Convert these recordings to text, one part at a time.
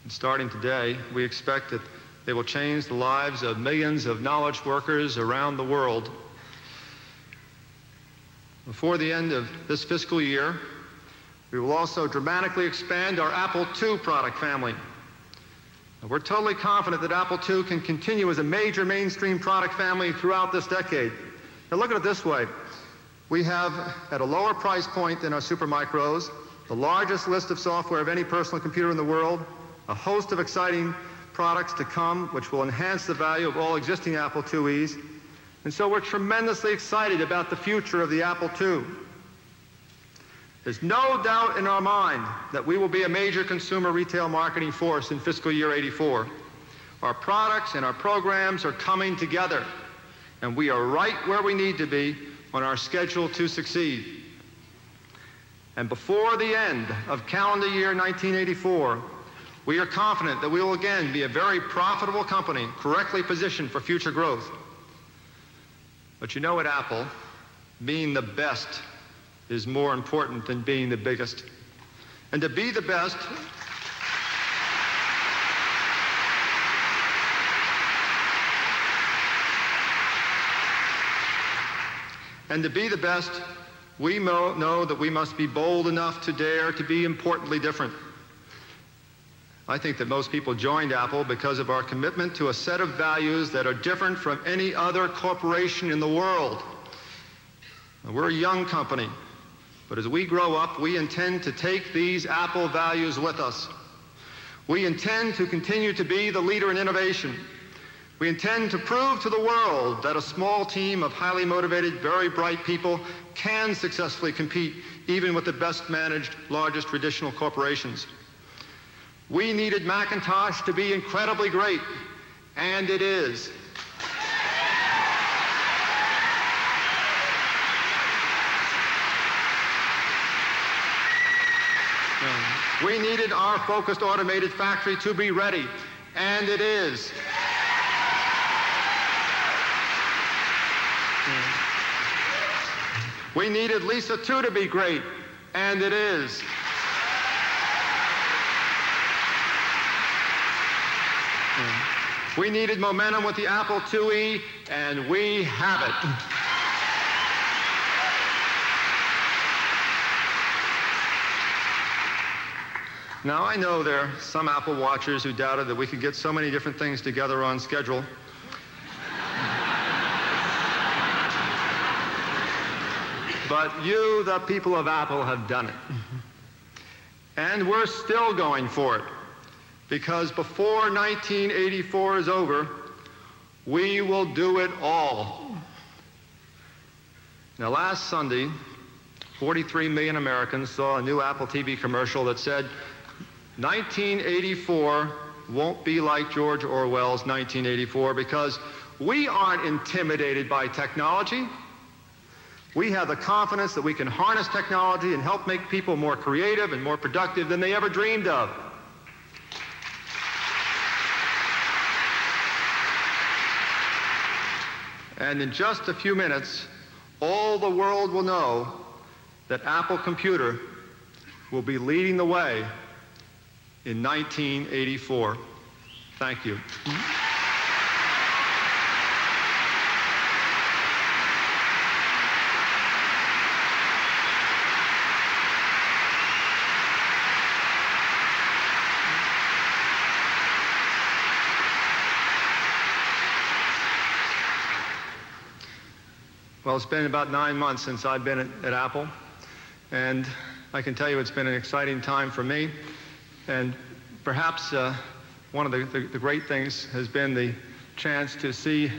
And starting today, we expect that they will change the lives of millions of knowledge workers around the world. Before the end of this fiscal year, we will also dramatically expand our Apple II product family. We're totally confident that Apple II can continue as a major mainstream product family throughout this decade. Now look at it this way. We have, at a lower price point than our Supermicros, the largest list of software of any personal computer in the world, a host of exciting products to come which will enhance the value of all existing Apple IIes. And so we're tremendously excited about the future of the Apple II. There's no doubt in our mind that we will be a major consumer retail marketing force in fiscal year '84. Our products and our programs are coming together, and we are right where we need to be on our schedule to succeed. And before the end of calendar year 1984, we are confident that we will again be a very profitable company, correctly positioned for future growth. But you know, at Apple, being the best is more important than being the biggest. And to be the best, we know that we must be bold enough to dare to be importantly different. I think that most people joined Apple because of our commitment to a set of values that are different from any other corporation in the world. We're a young company, but as we grow up, we intend to take these Apple values with us. We intend to continue to be the leader in innovation. We intend to prove to the world that a small team of highly motivated, very bright people can successfully compete even with the best managed, largest traditional corporations. We needed Macintosh to be incredibly great, and it is. We needed our focused automated factory to be ready, and it is. We needed Lisa 2 to be great, and it is. We needed momentum with the Apple IIe, and we have it. Now, I know there are some Apple watchers who doubted that we could get so many different things together on schedule. But you, the people of Apple, have done it. And we're still going for it, because before 1984 is over, we will do it all. Now, last Sunday, 43 million Americans saw a new Apple TV commercial that said, 1984 won't be like George Orwell's 1984 because we aren't intimidated by technology. We have the confidence that we can harness technology and help make people more creative and more productive than they ever dreamed of. And in just a few minutes, all the world will know that Apple Computer will be leading the way in 1984. Thank you. Well, it's been about 9 months since I've been at Apple, and I can tell you it's been an exciting time for me. And perhaps one of the great things has been the chance to see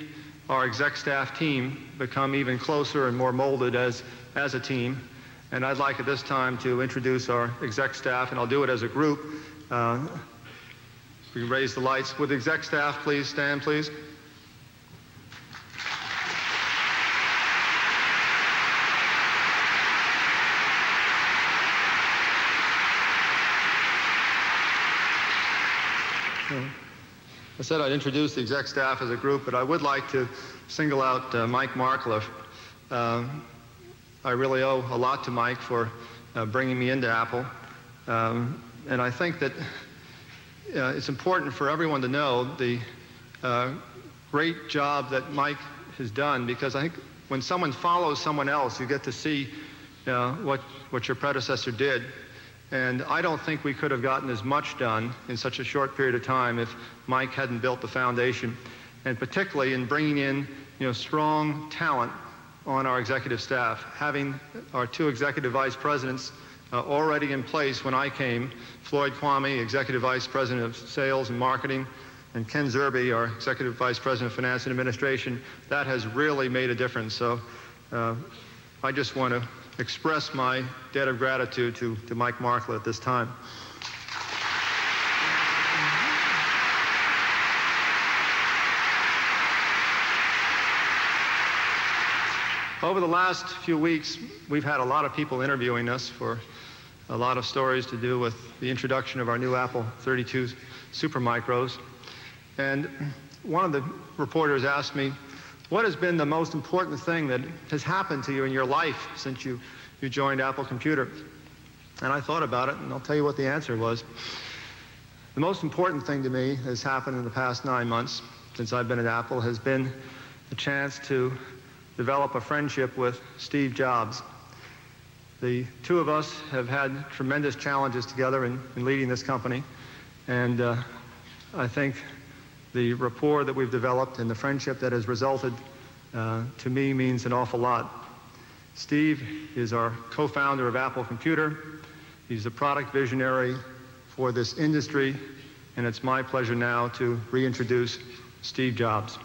our exec staff team become even closer and more molded as a team. And I'd like at this time to introduce our exec staff, and I'll do it as a group. We can raise the lights. Would the exec staff please stand, please? I said I'd introduce the exec staff as a group, but I would like to single out Mike Markleff. I really owe a lot to Mike for bringing me into Apple. And I think that it's important for everyone to know the great job that Mike has done, because I think when someone follows someone else, you get to see what your predecessor did. And I don't think we could have gotten as much done in such a short period of time if Mike hadn't built the foundation, and particularly in bringing in strong talent on our executive staff. Having our two executive vice presidents already in place when I came, Floyd Kwame, executive vice president of sales and marketing, and Ken Zerbe, our executive vice president of finance and administration, that has really made a difference. So I just want to express my debt of gratitude to Mike Markle at this time. Over the last few weeks, we've had a lot of people interviewing us for a lot of stories to do with the introduction of our new Apple 32 Supermicros. And one of the reporters asked me, what has been the most important thing that has happened to you in your life since you joined Apple Computer? And I thought about it, and I'll tell you what the answer was. The most important thing to me has happened in the past 9 months since I've been at Apple has been the chance to develop a friendship with Steve Jobs. The two of us have had tremendous challenges together in leading this company, and I think the rapport that we've developed and the friendship that has resulted to me means an awful lot. Steve is our co-founder of Apple Computer. He's a product visionary for this industry, and it's my pleasure now to reintroduce Steve Jobs.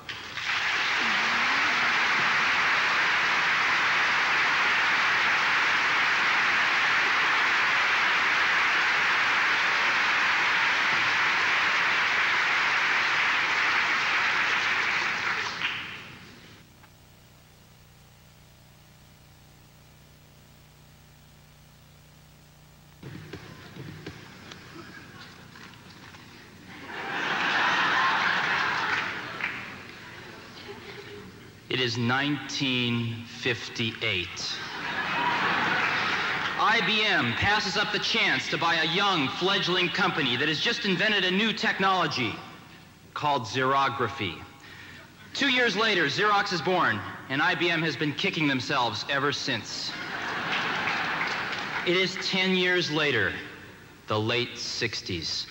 It is 1958. IBM passes up the chance to buy a young, fledgling company that has just invented a new technology called xerography. 2 years later, Xerox is born, and IBM has been kicking themselves ever since. It is 10 years later, the late 60s.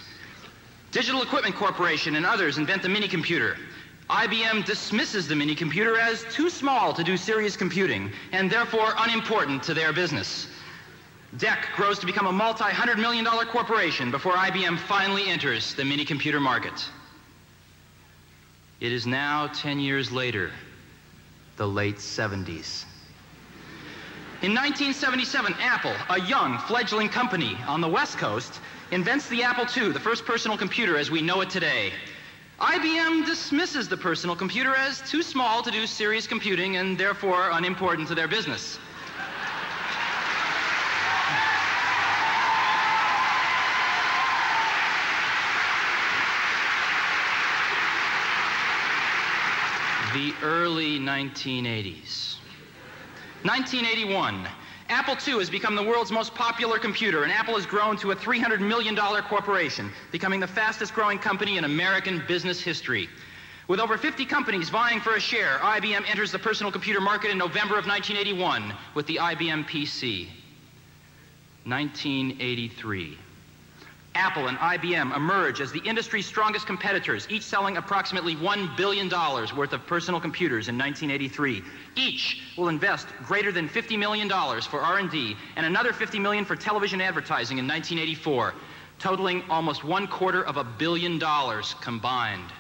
Digital Equipment Corporation and others invent the minicomputer. IBM dismisses the minicomputer as too small to do serious computing and therefore unimportant to their business. DEC grows to become a multi-hundred-million-dollar corporation before IBM finally enters the minicomputer market. It is now 10 years later, the late 70s. In 1977, Apple, a young, fledgling company on the West Coast, invents the Apple II, the first personal computer as we know it today. IBM dismisses the personal computer as too small to do serious computing and therefore unimportant to their business. The early 1980s. 1981. Apple II has become the world's most popular computer, and Apple has grown to a $300 million corporation, becoming the fastest growing company in American business history. With over 50 companies vying for a share, IBM enters the personal computer market in November of 1981 with the IBM PC. 1983. Apple and IBM emerge as the industry's strongest competitors, each selling approximately $1 billion worth of personal computers in 1983. Each will invest greater than $50 million for R&D and another $50 million for television advertising in 1984, totaling almost $250 million combined.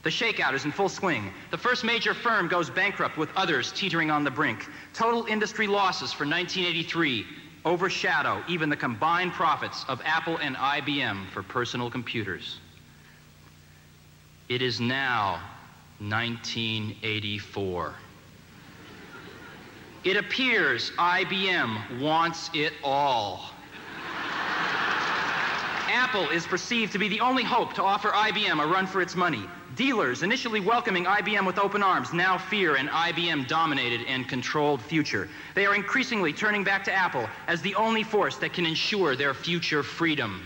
The shakeout is in full swing. The first major firm goes bankrupt with others teetering on the brink. Total industry losses for 1983 overshadow even the combined profits of Apple and IBM for personal computers. It is now 1984. It appears IBM wants it all. Apple is perceived to be the only hope to offer IBM a run for its money. Dealers, initially welcoming IBM with open arms, now fear an IBM-dominated and controlled future. They are increasingly turning back to Apple as the only force that can ensure their future freedom.